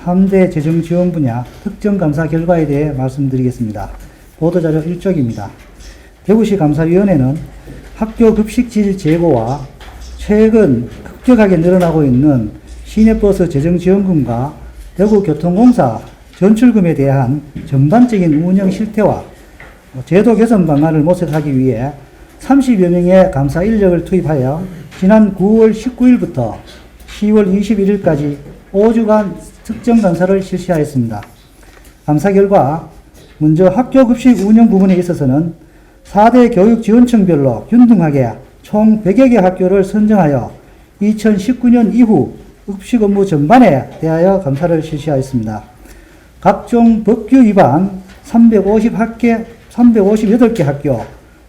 3대 재정 지원 분야 특정 감사 결과에 대해 말씀드리겠습니다. 보도자료 1쪽입니다. 대구시 감사위원회는 학교 급식질 재고와 최근 급격하게 늘어나고 있는 시내버스 재정 지원금과 대구교통공사 전출금에 대한 전반적인 운영 실태와 제도 개선 방안을 모색하기 위해 30여 명의 감사 인력을 투입하여 지난 9월 19일부터 10월 21일까지 5주간 특정 감사를 실시하였습니다. 감사 결과 먼저 학교 급식 운영 부분에 있어서는 4대 교육지원청별로 균등하게 총 100여 개 학교를 선정하여 2019년 이후 급식 업무 전반에 대하여 감사를 실시하였습니다. 각종 법규 위반 358개 학교,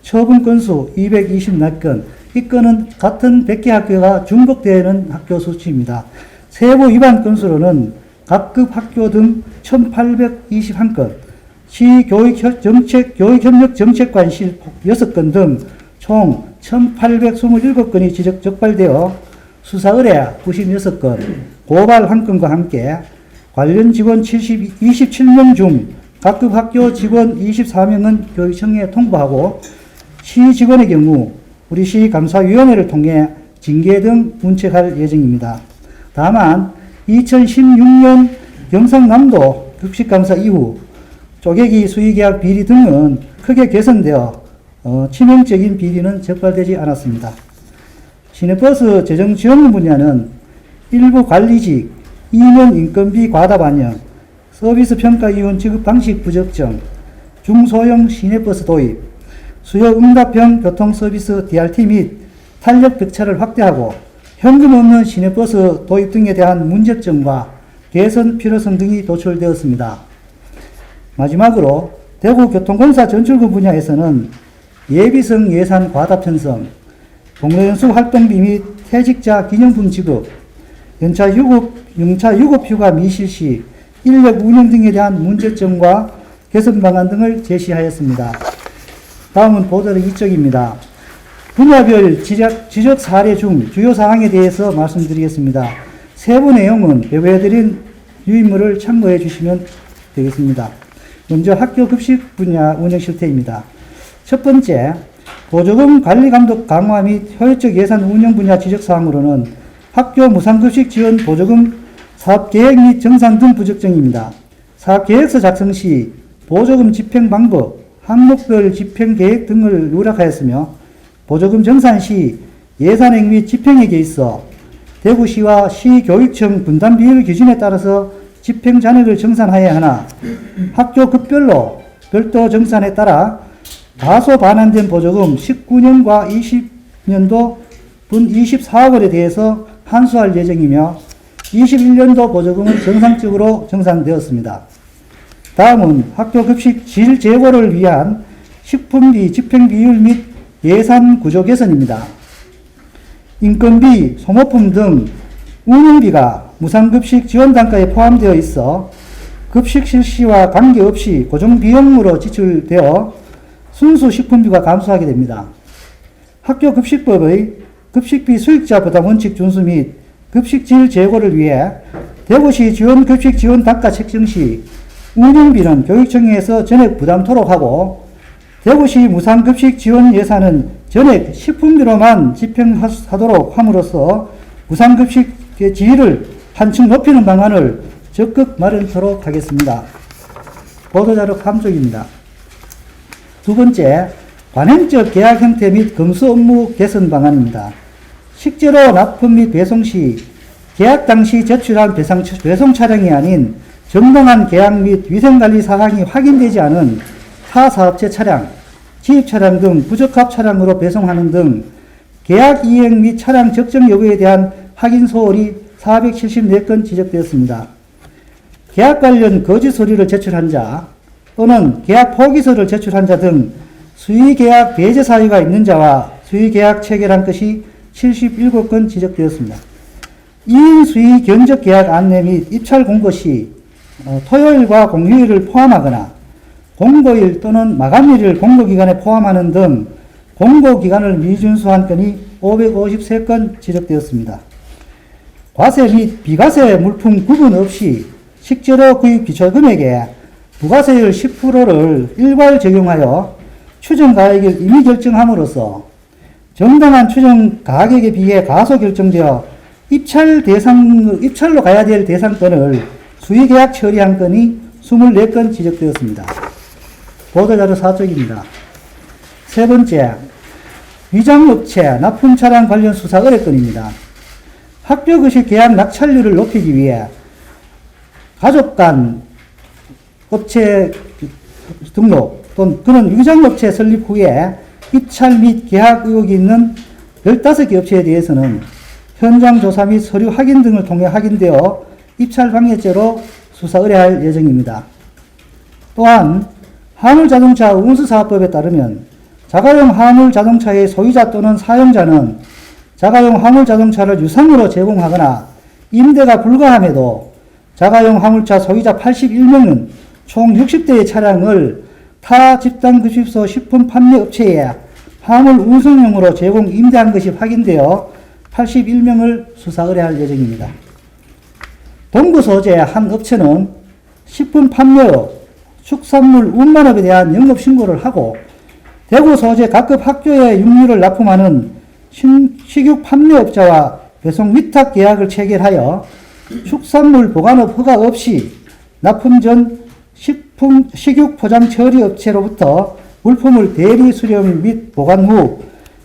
처분 건수 224건, 이 건은 같은 100개 학교가 중복되는 학교 수치입니다. 세부 위반 건수로는 각급 학교 등 1821건, 시교육협력정책관실 6건 등 총 1827건이 지적 적발되어 수사 의뢰 96건, 고발 1건과 함께 관련 직원 27명 중 각급 학교 직원 24명은 교육청에 통보하고 시 직원의 경우 우리 시 감사위원회를 통해 징계 등 문책할 예정입니다. 다만 2016년 경상남도 급식감사 이후 쪼개기 수의계약 비리 등은 크게 개선되어 치명적인 비리는 적발되지 않았습니다. 시내버스 재정지원금 분야는 일부 관리직, 2년 인건비 과다 반영, 서비스 평가위원 지급 방식 부적정, 중소형 시내버스 도입, 수요 응답형 교통서비스 DRT 및 탄력 벽차를 확대하고 현금 없는 시내버스 도입 등에 대한 문제점과 개선 필요성 등이 도출되었습니다. 마지막으로 대구교통공사 전출금 분야에서는 예비성 예산 과다 편성, 공로연수 활동비 및 퇴직자 기념품 지급, 연차 유급 휴가 미실시, 인력 운영 등에 대한 문제점과 개선 방안 등을 제시하였습니다. 다음은 보도자 2쪽입니다. 분야별 지적 사례 중 주요 사항에 대해서 말씀드리겠습니다. 세부 내용은 배부해드린 유인물을 참고해 주시면 되겠습니다. 먼저 학교 급식 분야 운영 실태입니다. 첫 번째, 보조금 관리 감독 강화 및 효율적 예산 운영 분야 지적사항으로는 학교 무상급식 지원 보조금 사업계획 및 정산 등 부적정입니다. 사업계획서 작성 시 보조금 집행 방법, 항목별 집행계획 등을 누락하였으며 보조금 정산 시 예산액 및 집행액에 있어 대구시와 시교육청 분담 비율 기준에 따라서 집행 잔액을 정산하여야 하나 학교 급별로 별도 정산에 따라 다소 반환된 보조금 19년과 20년도 분 24억 원에 대해서 환수할 예정이며 21년도 보조금은 정상적으로 정산되었습니다. 다음은 학교 급식 질 제고를 위한 식품비 집행 비율 및 예산 구조 개선입니다. 인건비, 소모품 등 운영비가 무상급식 지원 단가에 포함되어 있어 급식 실시와 관계없이 고정 비용으로 지출되어 순수 식품비가 감소하게 됩니다. 학교 급식법의 급식비 수익자 부담 원칙 준수 및 급식질 제고를 위해 대구시 지원 급식 지원 단가 책정 시 운영비는 교육청에서 전액 부담토록 하고 대구시 무상급식 지원 예산은 전액 식품비로만 집행하도록 함으로써 무상급식의 질을 한층 높이는 방안을 적극 마련토록 하겠습니다. 보도자료 3쪽입니다. 두 번째, 관행적 계약 형태 및 검수 업무 개선 방안입니다. 식재료 납품 및 배송 시 계약 당시 제출한 배송 차량이 아닌 정당한 계약 및 위생관리 사항이 확인되지 않은 타 사업체 차량, 지입 차량 등 부적합 차량으로 배송하는 등 계약 이행 및 차량 적정 여부에 대한 확인 소홀이 474건 지적되었습니다. 계약 관련 거짓 서류를 제출한 자 또는 계약 포기서를 제출한 자 등 수의계약 배제 사유가 있는 자와 수의계약 체결한 것이 77건 지적되었습니다. 2인 수의 견적 계약 안내 및 입찰 공고 시 토요일과 공휴일을 포함하거나 공고일 또는 마감일을 공고기간에 포함하는 등 공고기간을 미준수한 건이 553건 지적되었습니다. 과세 및 비과세 물품 구분 없이 식재료 구입 기초금액에 부가세율 10%를 일괄 적용하여 추정 가액을 이미 결정함으로써 정당한 추정 가격에 비해 가소 결정되어 입찰로 가야 될 대상건을 수의계약 처리한 건이 24건 지적되었습니다. 보도자료 4쪽입니다. 세 번째, 위장업체 납품 차량 관련 수사 의뢰건입니다. 학교급식 계약 낙찰률을 높이기 위해 가족 간 업체 등록 또는 그런 위장업체 설립 후에 입찰 및 계약 의혹이 있는 15개 업체에 대해서는 현장 조사 및 서류 확인 등을 통해 확인되어 입찰 방해죄로 수사 의뢰할 예정입니다. 또한 화물자동차 운수사업법에 따르면 자가용 화물자동차의 소유자 또는 사용자는 자가용 화물자동차를 유상으로 제공하거나 임대가 불가함에도 자가용 화물차 소유자 81명은 총 60대의 차량을 타 집단급식소 식품 판매 업체에 화물 운송용으로 제공 임대한 것이 확인되어 81명을 수사 의뢰할 예정입니다. 동구 소재 한 업체는 식품 판매업, 축산물 운반업에 대한 영업 신고를 하고 대구 소재 각급 학교에 육류를 납품하는 식육 판매업자와 배송 위탁 계약을 체결하여 축산물 보관업 허가 없이 납품 전 식육 포장 처리 업체로부터 물품을 대리 수령 및 보관 후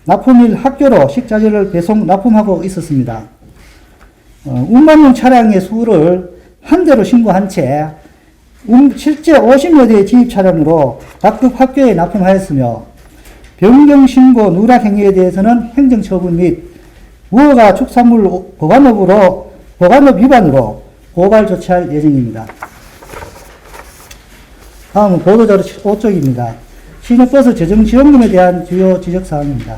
납품일 학교로 식자재를 배송 납품하고 있었습니다. 운반용 차량의 수를 한 대로 신고한 채 실제 50여 대의 지입 차량으로 각급 학교에 납품하였으며 변경신고 누락 행위에 대해서는 행정처분 및 무허가 축산물 보관업 위반으로 고발 조치할 예정입니다. 다음은 보도자료 5쪽입니다. 시내버스 재정지원금에 대한 주요 지적사항입니다.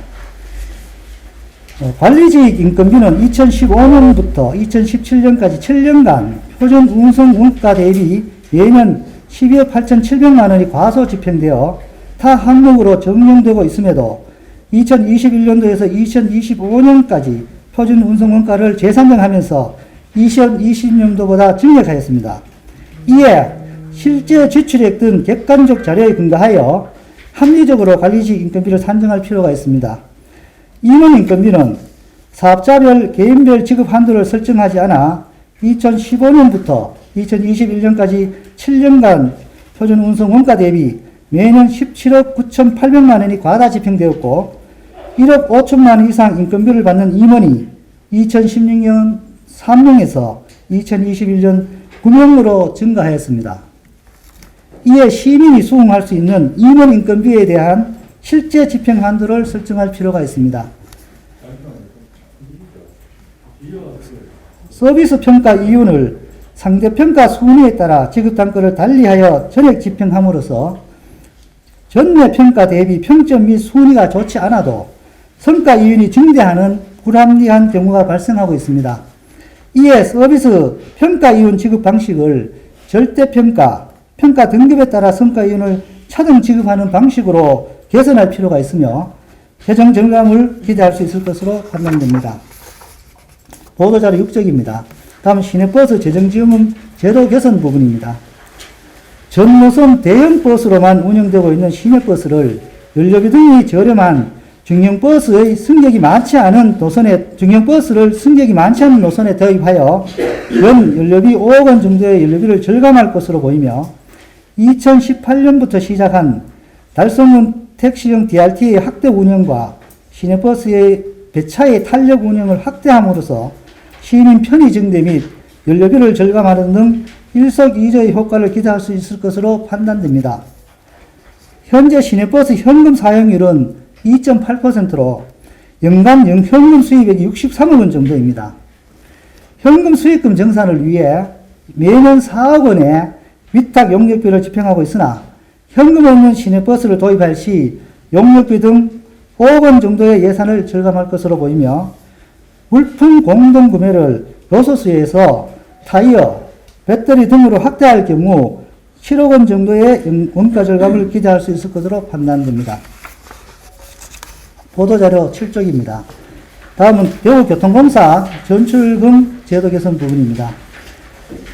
관리직 인건비는 2015년부터 2017년까지 7년간 표준 운송 원가 대비 매년 12억 8,700만 원이 과소 집행되어 타 항목으로 적용되고 있음에도 2021년도에서 2025년까지 표준 운송 원가를 재산정하면서 2020년도보다 증액하였습니다. 이에 실제 지출액 등 객관적 자료에 근거하여 합리적으로 관리직 인건비를 산정할 필요가 있습니다. 임원 인건비는 사업자별 개인별 지급 한도를 설정하지 않아 2015년부터 2021년까지 7년간 표준 운송 원가 대비 매년 17억 9,800만 원이 과다 집행되었고 1억 5천만 원 이상 인건비를 받는 임원이 2016년 3명에서 2021년 9명으로 증가하였습니다. 이에 시민이 수긍할 수 있는 임원 인건비에 대한 실제 집행 한도를 설정할 필요가 있습니다. 서비스 평가 이윤을 상대평가 순위에 따라 지급단가를 달리하여 전액 집행함으로써 전매 평가 대비 평점 및 순위가 좋지 않아도 성과 이윤이 증대하는 불합리한 경우가 발생하고 있습니다. 이에 서비스 평가 이윤 지급 방식을 절대평가, 평가 등급에 따라 성과 이윤을 차등 지급하는 방식으로 개선할 필요가 있으며 재정 절감을 기대할 수 있을 것으로 판단됩니다. 보도자료 6쪽입니다. 다음 시내버스 재정지원금 제도 개선 부분입니다. 전 노선 대형 버스로만 운영되고 있는 시내버스를 연료비 등이 저렴한 중형버스의 승객이 많지 않은 노선에 도입하여 연 연료비 5억 원 정도의 연료비를 절감할 것으로 보이며 2018년부터 시작한 달성운 택시형 DRT의 확대 운영과 시내버스의 배차의 탄력 운영을 확대함으로써 시민 편의 증대 및 연료비를 절감하는 등 일석이조의 효과를 기대할 수 있을 것으로 판단됩니다. 현재 시내버스 현금 사용률은 2.8%로 연간 현금 수입액이 63억 원 정도입니다. 현금 수익금 정산을 위해 매년 4억 원의 위탁 용역비를 집행하고 있으나 현금 없는 시내버스를 도입할 시 용역비 등 5억 원 정도의 예산을 절감할 것으로 보이며 물품 공동구매를 요소수에서 타이어, 배터리 등으로 확대할 경우 7억 원 정도의 원가 절감을 기대할 수 있을 것으로 판단됩니다. 보도자료 7쪽입니다. 다음은 대구교통공사 전출금 제도 개선 부분입니다.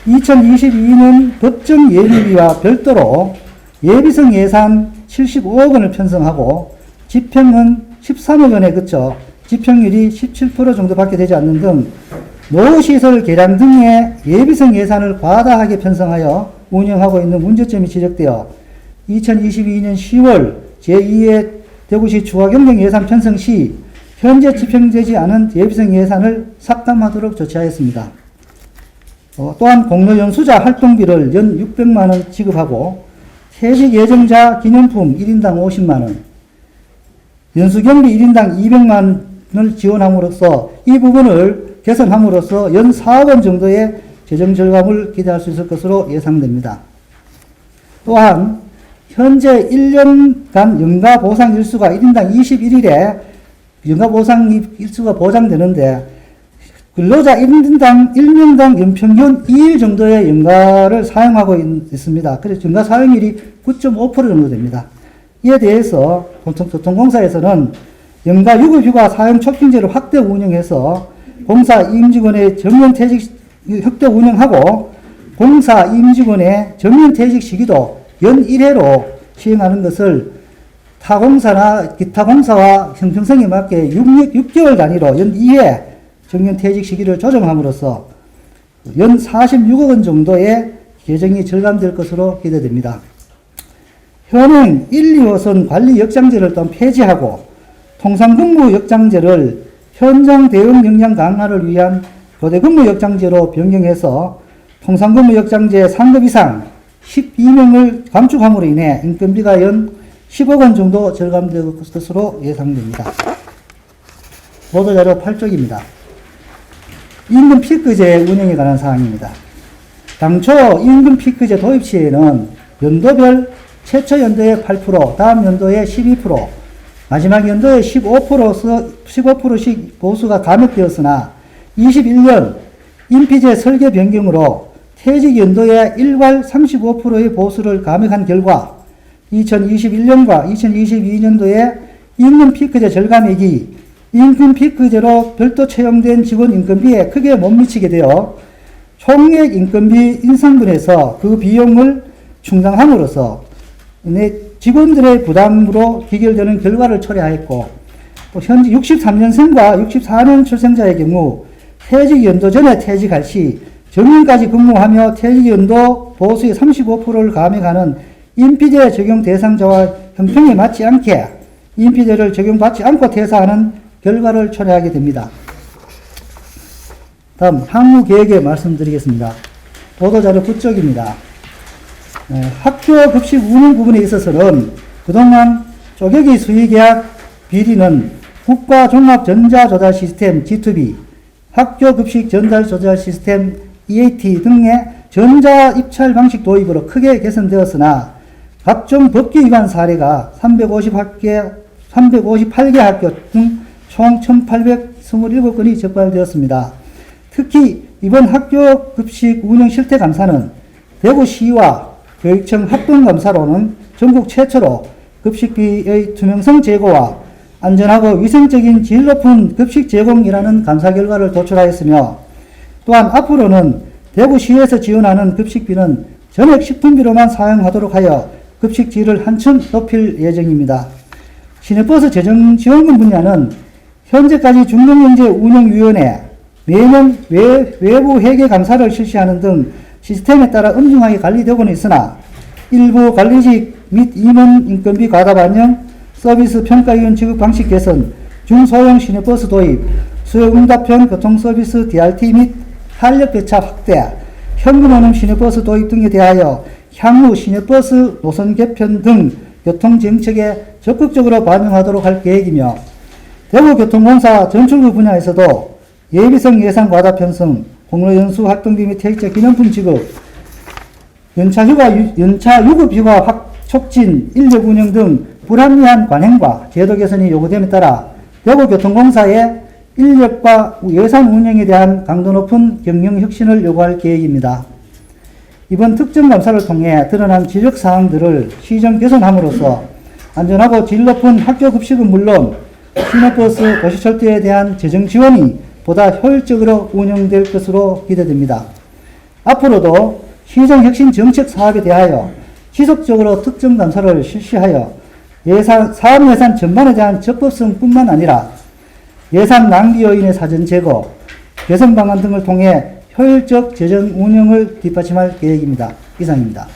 2022년 법정 예비비와 별도로 예비성 예산 75억 원을 편성하고 집행은 13억 원에 그쳐 집행률이 17% 정도밖에 되지 않는 등 노시설 개량 등의 예비성 예산을 과다하게 편성하여 운영하고 있는 문제점이 지적되어 2022년 10월 제2회 대구시 추가경정 예산 편성 시 현재 집행되지 않은 예비성 예산을 삭감하도록 조치하였습니다. 또한 공로연수자 활동비를 연 600만원 지급하고 퇴직 예정자 기념품 1인당 50만원, 연수경비 1인당 200만원을 지원함으로써 이 부분을 개선함으로써 연 4억 원 정도의 재정 절감을 기대할 수 있을 것으로 예상됩니다. 또한 현재 1년간 연가 보상 일수가 1인당 21일에 연가 보상 일수가 보장되는데 근로자 1명당 연평균 2일 정도의 연가를 사용하고 있습니다. 그래서 연가 사용률이 9.5% 정도 됩니다. 이에 대해서 교통공사에서는 연가 유급휴가 사용 촉진제를 확대 운영해서 공사 임직원의 정년퇴직 확대 운영하고 공사 임직원의 정년퇴직 시기도 연 1회로 시행하는 것을 타공사나 기타 공사와 형평성에 맞게 6개월 단위로 연 2회 정년퇴직 시기를 조정함으로써 연 46억 원 정도의 재정이 절감될 것으로 기대됩니다. 현행 1, 2호선 관리 역장제를 또한 폐지하고 통상근무 역장제를 현장 대응 역량 강화를 위한 교대근무 역장제로 변경해서 통상근무 역장제 상급 이상 12명을 감축함으로 인해 인건비가 연 10억 원 정도 절감될 것으로 예상됩니다. 보도자료 8쪽입니다. 임금 피크제 운영에 관한 사항입니다. 당초 임금 피크제 도입 시에는 연도별 최초 연도의 8%, 다음 연도의 12%, 마지막 연도에 15%씩 보수가 감액되었으나 21년 임피제 설계 변경으로 퇴직 연도에 일괄 35%의 보수를 감액한 결과 2021년과 2022년도에 임금 피크제 절감액이 임금 피크제로 별도 채용된 직원 인건비에 크게 못 미치게 되어 총액 인건비 인상분에서 그 비용을 충당함으로써 직원들의 부담으로 기결되는 결과를 초래하였고, 또 현재 63년생과 64년 출생자의 경우 퇴직 연도 전에 퇴직할 시 정년까지 근무하며 퇴직 연도 보수의 35%를 감액하는 임피제 적용 대상자와 형평에 맞지 않게 임피제를 적용받지 않고 퇴사하는 결과를 초래하게 됩니다. 다음 향후 계획에 말씀드리겠습니다. 보도자료 9쪽입니다. 학교 급식 운영 부분에 있어서는 그동안 쪼개기 수의계약 비리는 국가종합전자조달 시스템 G2B, 학교 급식 전달 조달 시스템 EAT 등의 전자 입찰 방식 도입으로 크게 개선되었으나 각종 법규 위반 사례가 358개 학교 등 총 1,827건이 적발되었습니다. 특히 이번 학교 급식 운영 실태 감사는 대구시와 교육청 합동감사로는 전국 최초로 급식비의 투명성 제고와 안전하고 위생적인 질 높은 급식 제공이라는 감사 결과를 도출하였으며, 또한 앞으로는 대구시에서 지원하는 급식비는 전액 식품비로만 사용하도록 하여 급식 질을 한층 높일 예정입니다. 시내버스 재정 지원금 분야는 현재까지 중앙경제운영위원회 매년 외부 회계 감사를 실시하는 등 시스템에 따라 엄중하게 관리되고는 있으나 일부 관리직 및 임원 인건비 과다 반영, 서비스 평가위원 지급 방식 개선, 중소형 시내버스 도입, 수요응답형 교통서비스 DRT 및 탄력배차 확대, 현금원음 시내버스 도입 등에 대하여 향후 시내버스 노선 개편 등 교통정책에 적극적으로 반영하도록 할 계획이며, 대구교통공사 전출구 분야에서도 예비성 예산 과다 편성, 공로연수 활동비 및 퇴직자 기념품 지급, 연차 유급휴가 촉진, 인력 운영 등 불합리한 관행과 제도 개선이 요구됨에 따라 대구교통공사의 인력과 예산 운영에 대한 강도 높은 경영 혁신을 요구할 계획입니다. 이번 특정감사를 통해 드러난 지적사항들을 시정 개선함으로써 안전하고 질 높은 학교 급식은 물론 시내버스 도시철도에 대한 재정 지원이 보다 효율적으로 운영될 것으로 기대됩니다. 앞으로도 시정 혁신 정책 사업에 대하여 지속적으로 특정 감사를 실시하여 사업 예산 전반에 대한 적법성뿐만 아니라 예산 낭비 요인의 사전 제거, 개선 방안 등을 통해 효율적 재정 운영을 뒷받침할 계획입니다. 이상입니다.